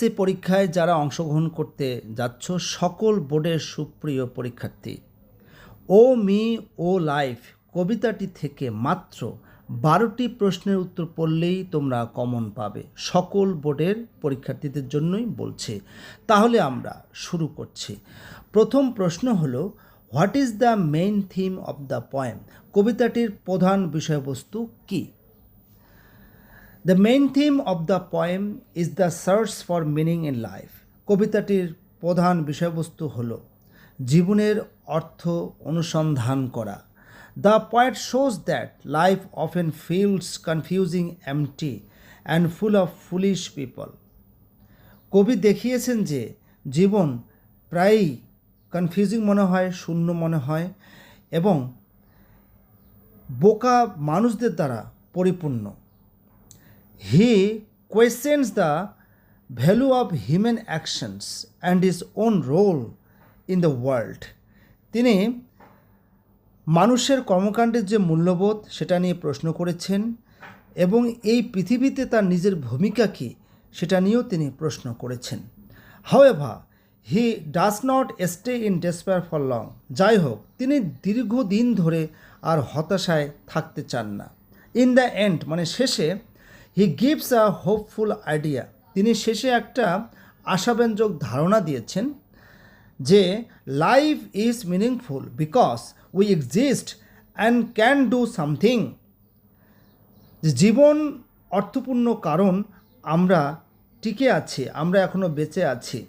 SSC পরীক্ষায় যারা অংশগ্রহণ করতে যাচ্ছ সকল বোর্ডের সুপ্রিয় পরীক্ষার্থী, ও মি ও লাইফ কবিতাটি থেকে মাত্র 12টি প্রশ্নের উত্তর পড়লেই তোমরা কমন পাবে। সকল বোর্ডের পরীক্ষার্থীদের জন্যই বলছে। তাহলে আমরা শুরু করছি। প্রথম প্রশ্ন হলো, what is the main theme of the poem? কবিতাটির প্রধান বিষয়বস্তু কী? The main theme of the poem is the search for meaning in life. কবিতাটির প্রধান বিষয়বস্তু হল জীবনের অর্থ অনুসন্ধান করা। The poet shows that life often feels confusing, empty and full of foolish people. কবি দেখিয়েছেন যে জীবন প্রায়ই কনফিউজিং মনে হয়, শূন্য মনে হয় এবং বোকা মানুষদের দ্বারা পরিপূর্ণ। He questions the value of human actions and his own role in the world. তিনি মানুষের কর্মকাণ্ডের যে মূল্যবোধ সেটা নিয়ে প্রশ্ন করেছেন এবং এই পৃথিবীতে তার নিজের ভূমিকা কী সেটা নিয়েও তিনি প্রশ্ন করেছেন। However, he does not stay in despair for long. যাই হোক, তিনি দীর্ঘদিন ধরে আর হতাশায় থাকতে চান না। In the end, মানে শেষে, he gives a hopeful idea. তিনি শেষে একটা আশাব্যঞ্জক ধারণা দিয়েছেন যে life is meaningful because we exist and can do something. জীবন অর্থপূর্ণ কারণ আমরা টিকে আছি, আমরা এখনও বেঁচে আছি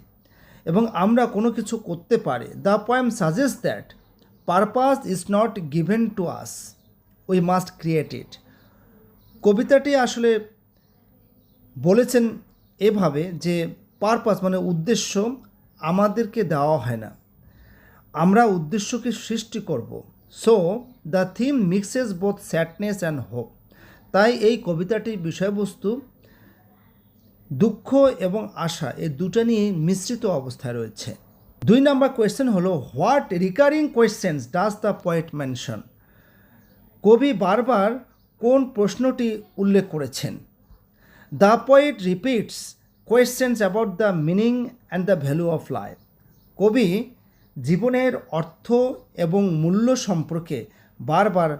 এবং আমরা কোনো কিছু করতে পারি। The poem suggest that purpose is not given to us, we must create it. কবিতাটি আসলে বলেছেন এভাবে যে পারপাস মানে উদ্দেশ্য আমাদেরকে দেওয়া হয় না, আমরা উদ্দেশ্যকে সৃষ্টি করব। So the theme mixes both sadness and hope. তাই এই কবিতাটির বিষয়বস্তু দুঃখ এবং আশা এই দুটো নিয়ে মিশ্রিত অবস্থায় রয়েছে। 2 নম্বর কোয়েশ্চেন হলো, what recurring questions does the poet mention? কবি বারবার কোন প্রশ্নটি উল্লেখ করেছেন? The poet repeats questions about the meaning and the value of life. কবি জীবনের অর্থ এবং মূল্য সম্পর্কে বারবার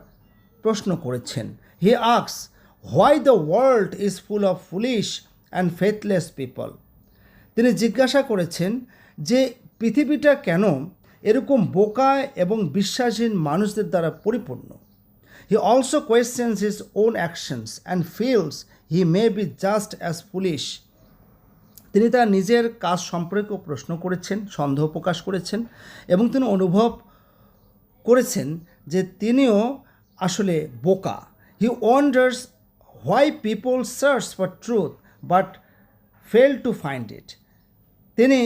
প্রশ্ন করেছেন। He asks why the world is full of foolish and faithless people. তিনি জিজ্ঞাসা করেছেন যে পৃথিবীটা কেন এরকম বোকা এবং বিশ্বাসহীন মানুষদের দ্বারা পরিপূর্ণ। He also questions his own actions and feels he may be just as foolish. তিনি তার নিজের কাজ সম্পর্কেও প্রশ্ন করেছেন, সন্দেহ প্রকাশ করেছেন এবং তিনি অনুভব করেছেন যে তিনিও আসলে বোকা। He wonders why people search for truth but fail to find it. তিনি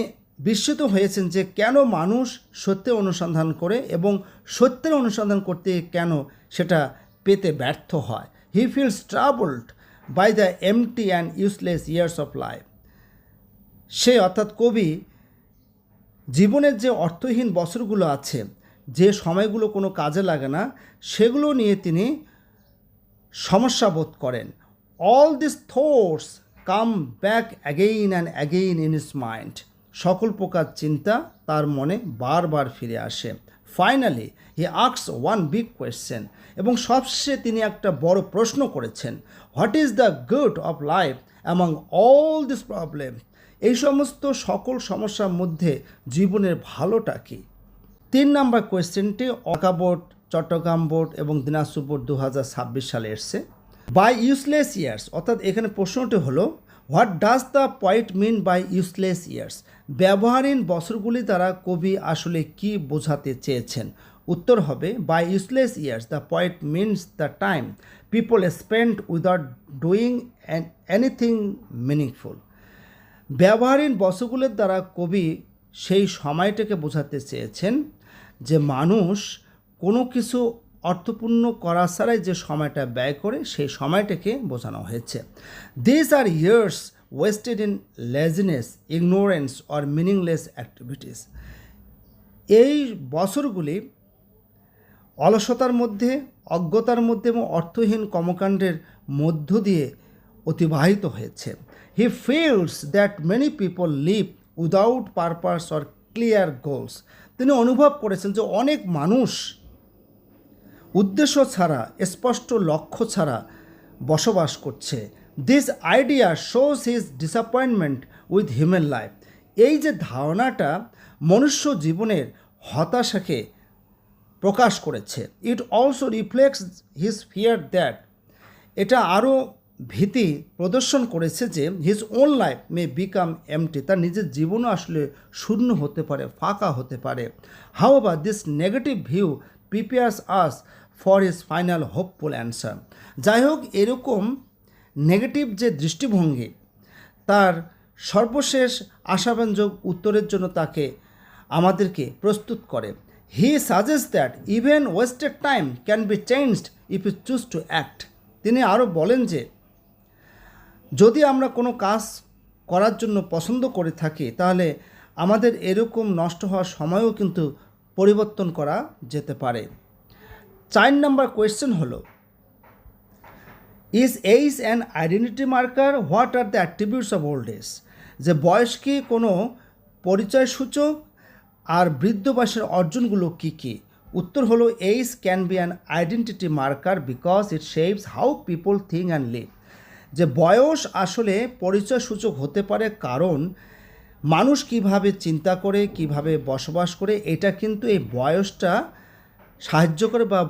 বিস্মিত হয়েছেন যে কেন মানুষ সত্যের অনুসন্ধান করে এবং সত্যের অনুসন্ধান করতে কেন সেটা পেতে ব্যর্থ হয়। He feels troubled by the empty and useless years of life. সে অর্থাৎ কবি জীবনের যে অর্থহীন বছরগুলো আছে, যে সময়গুলো কোনো কাজে লাগে না, সেগুলো নিয়ে তিনি সমস্যা বোধ করেন। All this thoughts come back again and again in his mind. সকল প্রকার চিন্তা তার মনে বারবার ফিরে আসে। Finally he asks one big question, এবং সবশেষে তিনি একটা বড় প্রশ্ন করেছেন, what is the good of life among all this problem? এই সমস্ত সকল সমস্যার মধ্যে জীবনের ভালোটা কী? 3 নম্বর কোয়েশ্চেনটি ঢাকা বোর্ড, চট্টগ্রাম বোর্ড এবং দিনাজপুর বোর্ড 2026 সালে এসছে। বাই ইউজলেস ইয়ার্স, অর্থাৎ এখানে প্রশ্নটি হলো, what does the poet mean by useless years? ব্যবহারহীন বছরগুলি দ্বারা কবি আসলে কি বোঝাতে চেয়েছেন? উত্তর হবে, by useless years the poet means the time people spend without doing anything meaningful. ব্যবহারহীন বছরগুলির দ্বারা কবি সেই সময়টাকে বোঝাতে চেয়েছেন যে মানুষ কোনো কিছু অর্থপূর্ণ করা ছাড়াই যে সময়টা ব্যয় করে সেই সময়টাকে বোঝানো হয়েছে। This are years wasted in laziness, ignorance or meaningless activities. এই বছরগুলি অলসতার মধ্যে, অজ্ঞতার মধ্যে এবং অর্থহীন কর্মকাণ্ডের মধ্য দিয়ে অতিবাহিত হয়েছে। He feels that many people live without purpose or clear goals. তিনি অনুভব করেছেন যে অনেক মানুষ উদ্দেশ্য ছাড়া, স্পষ্ট লক্ষ্য ছাড়া বসবাস করছে। This idea shows his disappointment with human life. এই যে ধারণাটা মনুষ্য জীবনের হতাশাকে প্রকাশ করেছে। It also reflects his fear that, এটা আরও ভীতি প্রদর্শন করেছে যে his own life may become empty, তার নিজের জীবনও আসলে শূন্য হতে পারে, ফাঁকা হতে পারে। However this negative view prepares us for his final hopeful answer. যাই হোক, এরকম নেগেটিভ যে দৃষ্টিভঙ্গি তার সর্বশেষ আশাব্যঞ্জক উত্তরের জন্য তাকে আমাদেরকে প্রস্তুত করে। He suggest that even wasted time can be changed if you choose to act. তিনি আরও বলেন যে যদি আমরা কোনো কাজ করার জন্য পছন্দ করে থাকি তাহলে আমাদের এরকম নষ্ট হওয়ার সময়ও কিন্তু পরিবর্তন করা যেতে পারে। 4 নম্বর কোয়েশ্চেন হলো, is age an identity marker? What are the attributes of old age? যে বয়স কি কোনো পরিচয় সূচক, আর বৃদ্ধ বয়সের অর্জনগুলো কী কী? উত্তর হলো, age can be an identity marker because it shapes how people think and live. যে বয়স আসলে পরিচয় সূচক হতে পারে কারণ মানুষ কিভাবে চিন্তা করে, কিভাবে বসবাস করে, এটা কিন্তু এই বয়সটা সাহায্য করে বা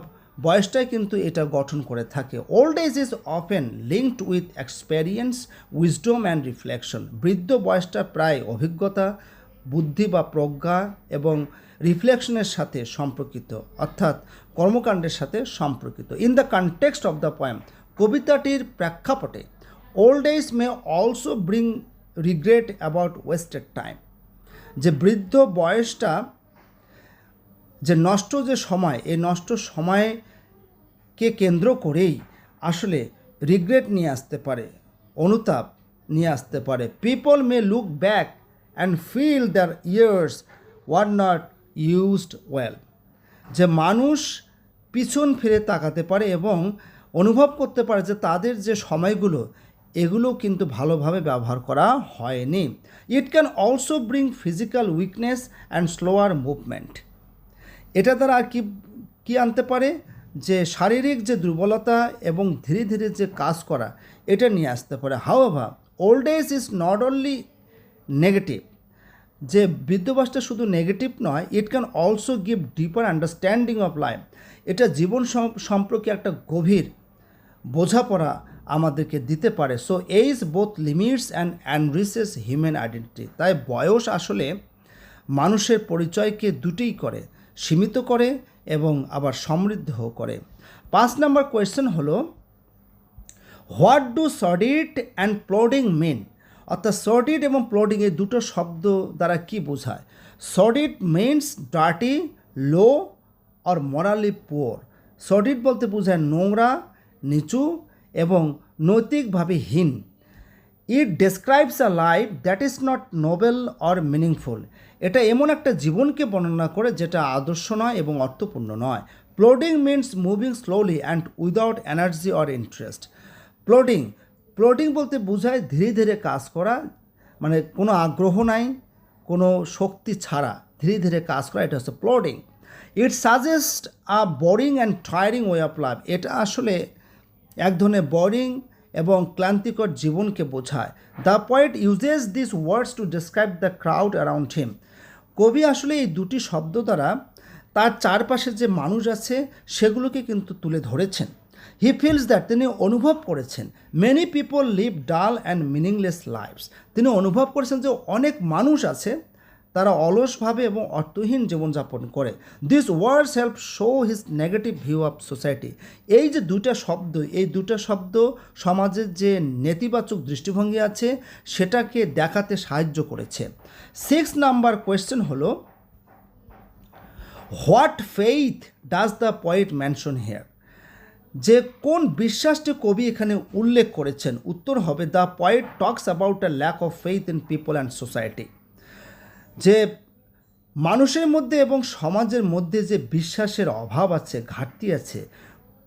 বয়সটাই কিন্তু এটা গঠন করে থাকে। Old age is often linked with experience, wisdom and reflection. বৃদ্ধ বয়সটা প্রায় অভিজ্ঞতা, বুদ্ধি বা প্রজ্ঞা এবং রিফ্লেকশনের সাথে সম্পর্কিত, অর্থাৎ কর্মকাণ্ডের সাথে সম্পর্কিত। In the context of the poem, কবিতাটির প্রেক্ষাপটে, old age may also bring regret about wasted time. যে বৃদ্ধ বয়সটা যে নষ্ট যে সময়, এই নষ্ট সময়কে কেন্দ্র করেই আসলে রিগ্রেট নিয়ে আসতে পারে, অনুতাপ নিয়ে আসতে পারে। People may look back and feel their years were not used well. যে মানুষ পিছন ফিরে তাকাতে পারে এবং অনুভব করতে পারে যে তাদের যে সময়গুলো এগুলো কিন্তু ভালোভাবে ব্যবহার করা হয়নি। ইট can also bring physical weakness and slower movement. এটা দ্বারা আর কি আনতে পারে, যে শারীরিক যে দুর্বলতা এবং ধীরে ধীরে যে কাজ করা, এটা নিয়ে আসতে পারে। However old age is not only negative, যে বৃদ্ধ বয়সটা শুধু নেগেটিভ নয়, it can also give deeper understanding of life. এটা জীবন সম্পর্কে একটা গভীর বোঝাপড়া আমাদেরকে দিতে পারে। So age both limits and enriches human identity. তাই বয়স আসলে মানুষের পরিচয়কে দুটোই করে, সীমিত করে এবং আবার সমৃদ্ধও করে। 5 নম্বর কোয়েশ্চেন হলো, what do sordid and plodding mean? অর্থাৎ সর্ডিড এবং প্লডিং এই দুটো শব্দ দ্বারা কি বোঝায়? Sordid means dirty, low or morally poor. Sordid বলতে বোঝায় নোংরা, নিচু এবং নৈতিকভাবে হীন। It describes a life that is not noble or meaningful. এটা এমন একটা জীবনকে বর্ণনা করে যেটা আদর্শ নয় এবং অর্থপূর্ণ নয়। Plodding means moving slowly and without energy or interest. Plodding বলতে বোঝায় ধীরে ধীরে কাজ করা, মানে কোনো আগ্রহ নাই, কোনো শক্তি ছাড়া ধীরে ধীরে কাজ করা, এটা হচ্ছে plodding. It suggest a boring and tiring way of life. এটা আসলে এক ধরনের বোরিং এবং ক্লান্তিকর জীবনকে বোঝায়। The poet uses this words to describe the crowd around him. কবি আসলে এই দুটি শব্দ দ্বারা তার চারপাশে যে মানুষ আছে সেগুলোকে কিন্তু তুলে ধরেছেন। হি ফিলস দ্যাট, তিনি অনুভব করেছেন, মেনি পিপল লিভ ডাল অ্যান্ড মিনিংলেস লাইফস। তিনি অনুভব করেছেন যে অনেক মানুষ আছে তারা অলসভাবে এবং অর্থহীন জীবনযাপন করে। This words help show his negative view of society. এই যে দুটা শব্দ, এই দুটো শব্দ সমাজের যে নেতিবাচক দৃষ্টিভঙ্গি আছে সেটাকে দেখাতে সাহায্য করেছে। 6 নাম্বার কোয়েশ্চেন হলো, what faith does the poet mention here? যে কোন বিশ্বাসটি কবি এখানে উল্লেখ করেছেন? উত্তর হবে, the poet talks about a lack of faith in people and society. যে মানুষের মধ্যে এবং সমাজের মধ্যে যে বিশ্বাসের অভাব আছে, ঘাটতি আছে,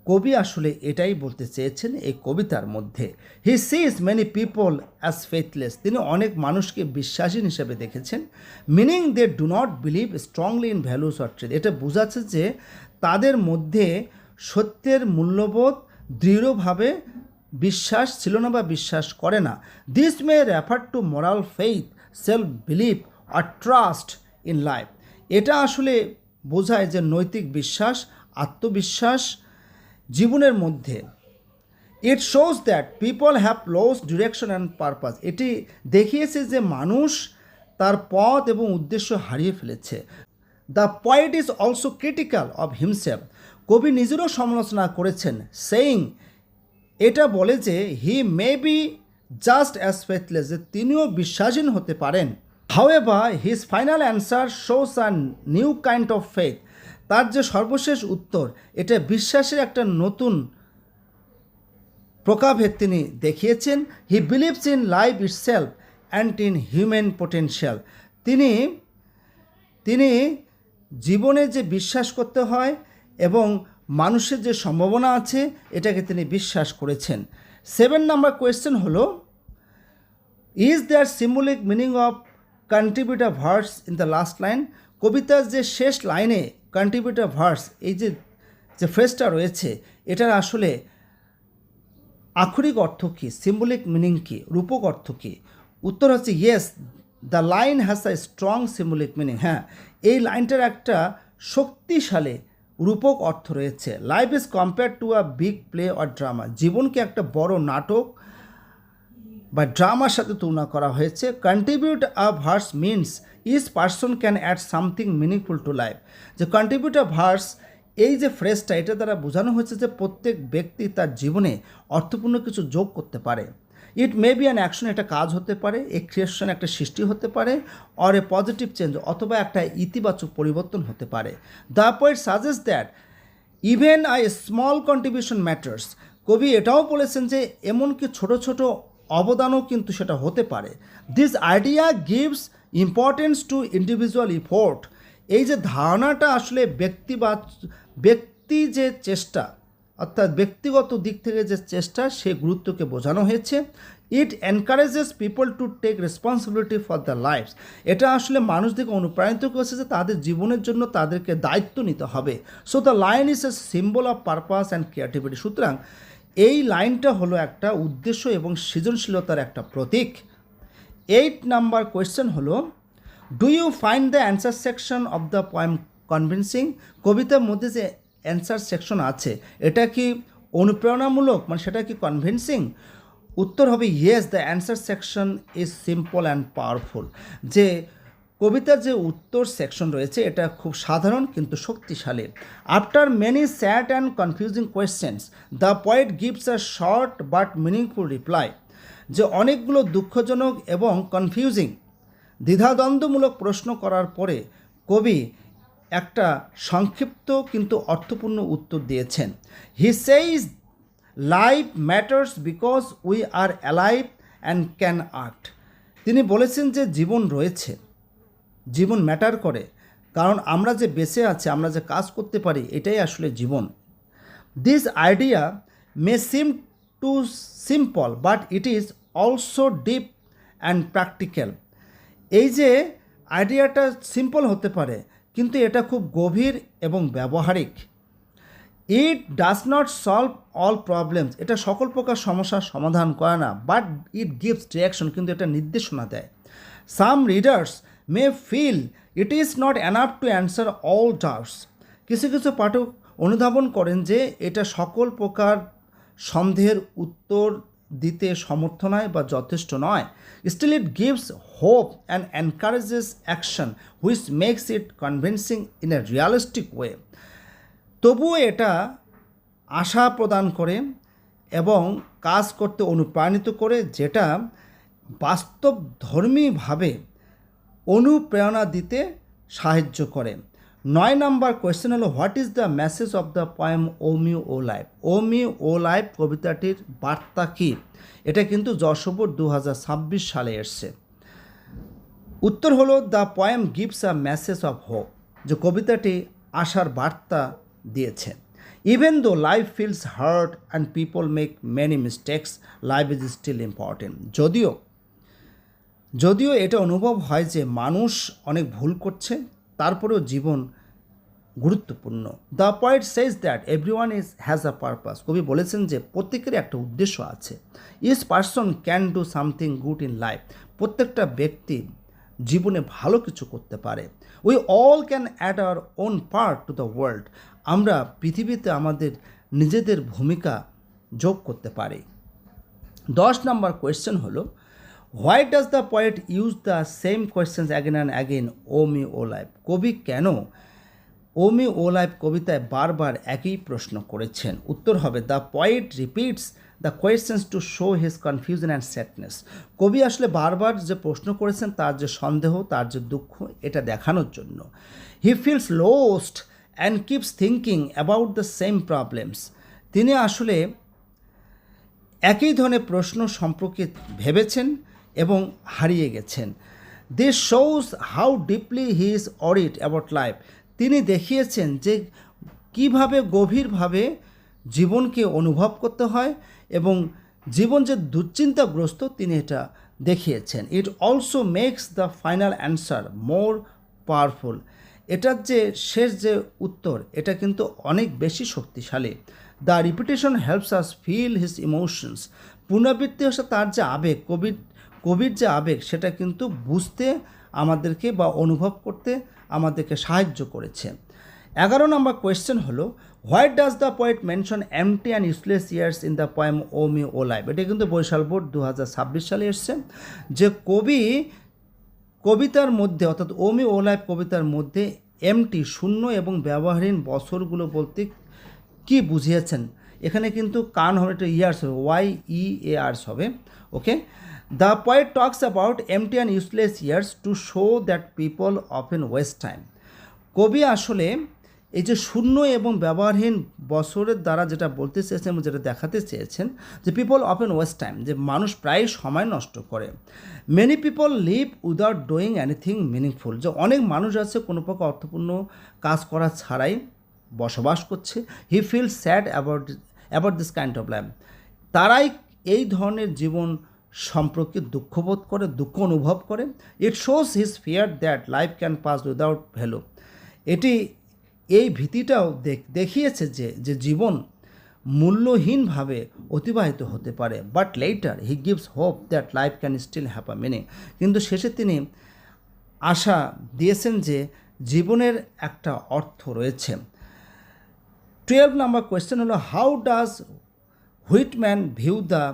কবি আসলে এটাই বলতে চেয়েছেন এই কবিতার মধ্যে। He sees many people as faithless, তিনি অনেক মানুষকে বিশ্বাসীন হিসেবে দেখেছেন। Meaning they do not believe strongly in values or truth, এটা বোঝাচ্ছে যে তাদের মধ্যে সত্যের মূল্যবোধ দৃঢ়ভাবে বিশ্বাস ছিল না বা বিশ্বাস করে না। This may refer to moral faith, self belief আর ট্রাস্ট ইন লাইফ, এটা আসলে বোঝায় যে নৈতিক বিশ্বাস, আত্মবিশ্বাস জীবনের মধ্যে। It shows that people have lost direction and purpose, এটি দেখিয়েছে যে মানুষ তার পথ এবং উদ্দেশ্য হারিয়ে ফেলেছে। The poet is also critical of himself, কবি নিজেরও সমালোচনা করেছেন, সেইং, এটা বলে যে he may be just as faithless, যে তিনিও বিশ্বাসীন হতে পারেন। However his final answer shows a new kind of faith, তার যে সর্বশেষ উত্তর এটা বিশ্বাসের একটা নতুন প্রকারভেদ তিনি দেখিয়েছেন। He believes in life itself and in human potential, তিনি জীবনে যে বিশ্বাস করতে হয় এবং মানুষের যে সম্ভাবনা আছে এটাকে তিনি বিশ্বাস করেছেন। 7 নম্বর কোয়েশ্চেন হলো, is there symbolic meaning of contributor verse in the last line, কবিতার যে শেষ লাইনে কন্ট্রিবিউটার ভার্স এই যে ফ্রেজটা রয়েছে এটার আসলে আক্ষরিক অর্থ কী, সিম্বলিক মিনিং কী, রূপক অর্থ কী? উত্তর হচ্ছে yes, the line has a strong symbolic meaning, হ্যাঁ এই লাইনটার একটা শক্তিশালী রূপক অর্থ রয়েছে। Life is compare to a big play or drama, জীবনকে একটা বড় নাটক বা ড্রামার সাথে তুলনা করা হয়েছে। Contribute a verse means each person can add something meaningful to life, যে কন্ট্রিবিউট আ ভার্স এই যে ফ্রেজটা এটা দ্বারা বোঝানো হয়েছে যে প্রত্যেক ব্যক্তি তার জীবনে অর্থপূর্ণ কিছু যোগ করতে পারে। ইট মে বি অ্যান অ্যাকশন, একটা কাজ হতে পারে, এ ক্রিয়েশন একটা সৃষ্টি হতে পারে, অর এ পজিটিভ চেঞ্জ, অথবা একটা ইতিবাচক পরিবর্তন হতে পারে। The poet suggest that even a small contribution matters, কবি এটাও বলেছেন যে এমনকি ছোট ছোট অবদানও কিন্তু সেটা হতে পারে। This idea gives importance two individual effort, এই যে ধারণাটা আসলে ব্যক্তি যে চেষ্টা অর্থাৎ ব্যক্তিগত দিক থেকে যে চেষ্টা সে গুরুত্বকে বোঝানো হয়েছে। It encourages people to take responsibility for the life, এটা আসলে মানুষদেরকে অনুপ্রাণিত করেছে যে তাদের জীবনের জন্য তাদেরকে দায়িত্ব নিতে হবে। So the line is a symbol of purpose and creativity, সুতরাং এই লাইনটা হলো একটা উদ্দেশ্য এবং সৃজনশীলতার একটা প্রতীক। 8 নাম্বার কোয়েশ্চেন হলো, do you find the answer section of the poem convincing, কবিতার মধ্যে যে অ্যান্সার সেকশন আছে এটা কি অনুপ্রেরণামূলক, মানে সেটা কি কনভিনসিং? উত্তর হবে yes, the answer section is simple and powerful, যে কবিতার যে উত্তর সেকশন রয়েছে এটা খুব সাধারণ কিন্তু শক্তিশালী। After many sad and confusing questions the poet gives a short but meaningful reply, যে অনেকগুলো দুঃখজনক এবং কনফিউজিং দ্বিধাদ্বন্দ্বমূলক প্রশ্ন করার পরে কবি একটা সংক্ষিপ্ত কিন্তু অর্থপূর্ণ উত্তর দিয়েছেন। He says life matters because we are alive and can art, তিনি বলেছেন যে জীবন রয়েছে, জীবন ম্যাটার করে, কারণ আমরা যে বেঁচে আছি, আমরা যে কাজ করতে পারি, এটাই আসলে জীবন। This idea may seem too simple but it is also deep and practical, এই যে আইডিয়াটা সিম্পল হতে পারে কিন্তু এটা খুব গভীর এবং ব্যবহারিক। It does not solve all problems, এটা সকল প্রকার সমস্যার সমাধান করে না, বাট ইট গিভস ডিরেকশন, কিন্তু এটা নির্দেশনা দেয়। Some readers may feel it is not enough to answer all doubts, কিছু কিছু পাঠক অনুধাবন করেন যে এটা সকল প্রকার সন্দেহের উত্তর দিতে সমর্থ নয় বা যথেষ্ট নয়। Still it gives hope and encourages action which makes it convincing in a realistic way, তবুও এটা আশা প্রদান করে এবং কাজ করতে অনুপ্রাণিত করে, যেটা বাস্তবধর্মীভাবে অনুপ্রেরণা দিতে সাহায্য করে। 9 নাম্বার কোয়েশ্চেন হলো, what is the message of the poem O me O life, O me O life কবিতাটির বার্তা কী? এটা কিন্তু যশোবর 2026 সালে এসছে। উত্তর হলো, the poem gives a message of hope, যে কবিতাটি আশার বার্তা দিয়েছে। Even though life feels hard and people make many mistakes, life is still important. যদিও এটা অনুভব হয় যে মানুষ অনেক ভুল করছে, তারপরেও জীবন গুরুত্বপূর্ণ। The point says that everyone has a purpose. কবি বলেছেন যে প্রত্যেকেরই একটা উদ্দেশ্য আছে। Each person can do something good in life. প্রত্যেকটা ব্যক্তি জীবনে ভালো কিছু করতে পারে। We all can add our own part to the world. আমরা পৃথিবীতে আমাদের নিজেদের ভূমিকা যোগ করতে পারি। 10 নম্বর কোয়েশ্চেন হলো, why does the poet use the same questions again and again O me O life. কবি কেন ও মি ও লাইফ কবিতায় বারবার একই প্রশ্ন করেছেন? উত্তর হবে, the poet repeats the questions to show his confusion and sadness. কবি আসলে বারবার যে প্রশ্ন করেছেন তার যে সন্দেহ, তার যে দুঃখ, এটা দেখানোর জন্য। He feels lost and keeps thinking about the same problems. তিনি আসলে একই ধরনের প্রশ্ন সম্পর্কে ভেবেছেন এবং হারিয়ে গেছেন। This shows how deeply he is অরিড about life. তিনি দেখিয়েছেন যে কিভাবে গভীরভাবে জীবনকে অনুভব করতে হয় এবং জীবন যে দুশ্চিন্তাগ্রস্ত তিনি এটা দেখিয়েছেন। It also makes the final answer more powerful. এটার যে শেষ যে উত্তর, এটা কিন্তু অনেক বেশি শক্তিশালী। The repetition helps us feel his emotions. পুনরাবৃত্তি হচ্ছে তার যে আবেগ, কবির যে আবেগ, সেটা কিন্তু বুঝতে আমাদেরকে বা অনুভব করতে আমাদেরকে সাহায্য করেছে। 11 নম্বর কোয়েশ্চেন হলো, why does the poet mention empty and useless years in the poem O me O life. এটা কিন্তু বরিশাল বোর্ড 2026 সালে এসছে। যে কবিতার মধ্যে অর্থাৎ ও মি ও লাইফ কবিতার মধ্যে এমটি শূন্য এবং ব্যবহারহীন বছরগুলো বলতে কি বুঝিয়েছেন? এখানে কিন্তু কান হবে, এটা ইয়ার্স হবে, YEARS হবে। Okay, the poet talks about empty and useless years to show that people often waste time. কবি আসলে এই যে শূন্য এবং ব্যবহারহীন বছরের দ্বারা যেটা বলতে চেয়েছেন এবং যেটা দেখাতে চেয়েছেন, যে পিপল অফেন ওয়েস্ট টাইম, যে মানুষ প্রায় সময় নষ্ট করে। Many people live without doing anything meaningful. যে অনেক মানুষ আছে কোনো প্রকার অর্থপূর্ণ কাজ করা ছাড়াই বসবাস করছে। He feel sad about this kind of life. তারাই এই ধরনের জীবন সম্পর্কে দুঃখবোধ করে, দুঃখ অনুভব করে। It shows his fear that life can pass without value. এটি এই ভীতিটাও দেখিয়েছে যে জীবন মূল্যহীনভাবে অতিবাহিত হতে পারে। But later he gives hope that life can still have a meaning. কিন্তু শেষে তিনি আশা দিয়েছেন যে জীবনের একটা অর্থ রয়েছে। 12 নম্বর কোয়েশ্চেন হলো, how does Whitman view the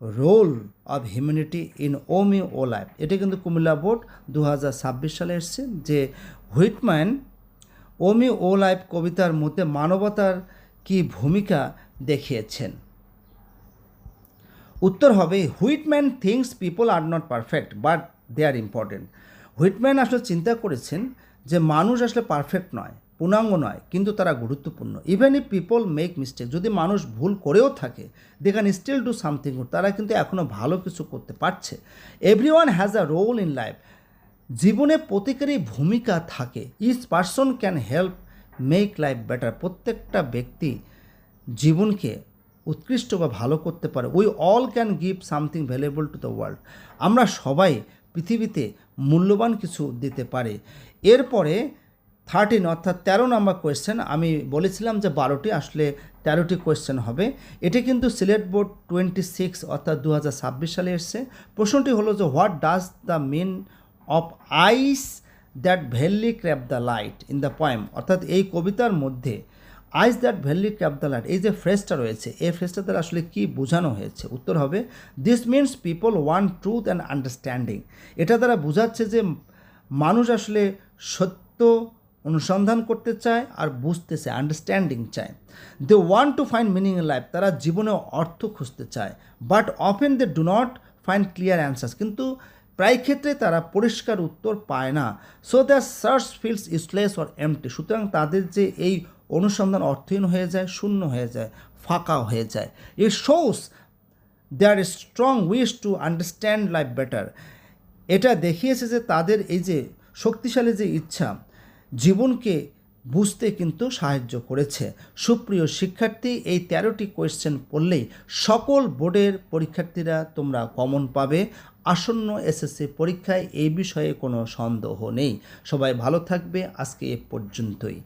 role of humanity in O me O life. এটা কিন্তু কুমিল্লা বোর্ড 2026 সালে এসছে। যে Whitman O me O life কবিতার মধ্যে মানবতার কি ভূমিকা দেখিয়েছেন? উত্তর হবে, Whitman thinks people are not perfect but they are important. Whitman আসলে চিন্তা করেছেন যে মানুষ আসলে পারফেক্ট নয়, পূর্ণাঙ্গ নয়, কিন্তু তারা গুরুত্বপূর্ণ। Even if people make mistake, যদি মানুষ ভুল করেও থাকে, they can still do something good, তারা কিন্তু এখনও ভালো কিছু করতে পারছে। Everyone has a role in life. জীবনে প্রত্যেকেরই ভূমিকা থাকে। Each person can help make life better. প্রত্যেকটা ব্যক্তি জীবনকে উৎকৃষ্ট বা ভালো করতে পারে। We all can give something valuable to the world. আমরা সবাই পৃথিবীতে মূল্যবান কিছু দিতে পারে। এরপরে 13 অর্থাৎ 13 নম্বর কোয়েশ্চেন, আমি বলেছিলাম যে 12টি, আসলে 13টি কোয়েশ্চেন হবে। এটি কিন্তু সিলেট বোর্ড 26 অর্থাৎ 2026 সালে এসছে। প্রশ্নটি হলো যে, what does the mean of eyes that vainly crave the light in the poem. অর্থাৎ এই কবিতার মধ্যে eyes that vainly crave the light, এই যে ফ্রেজটা রয়েছে, এই ফ্রেজটা দ্বারা আসলে কী বোঝানো হয়েছে? উত্তর হবে, this means people want truth and understanding. এটা দ্বারা বোঝাচ্ছে যে মানুষ আসলে সত্য অনুসন্ধান করতে চায় আর বুঝতে চায়, আন্ডারস্ট্যান্ডিং চায়। They want to find meaning in life, তারা জীবনে অর্থ খুঁজতে চায়। But often they do not find clear answers, কিন্তু প্রায় ক্ষেত্রে তারা পরিষ্কার উত্তর পায় না। So the search feels useless or empty. সুতরাং তাদের যে এই অনুসন্ধান অর্থহীন হয়ে যায়, শূন্য হয়ে যায়, ফাঁকা হয়ে যায়। It shows their strong wish to understand life better. এটা দেখিয়েছে যে তাদের এই যে শক্তিশালী যে ইচ্ছা জীবনকে বুঝতে কিন্তু সাহায্য করেছে। সুপ্রিয় শিক্ষার্থী, এই 13টি কোয়েশ্চেন পড়লেই সকল বোর্ডের পরীক্ষার্থীরা তোমরা কমন পাবে। আসন্ন এসএসসি পরীক্ষায় এই বিষয়ে কোনো সন্দেহ নেই। সবাই ভালো থাকবে। আজকে এ পর্যন্তই।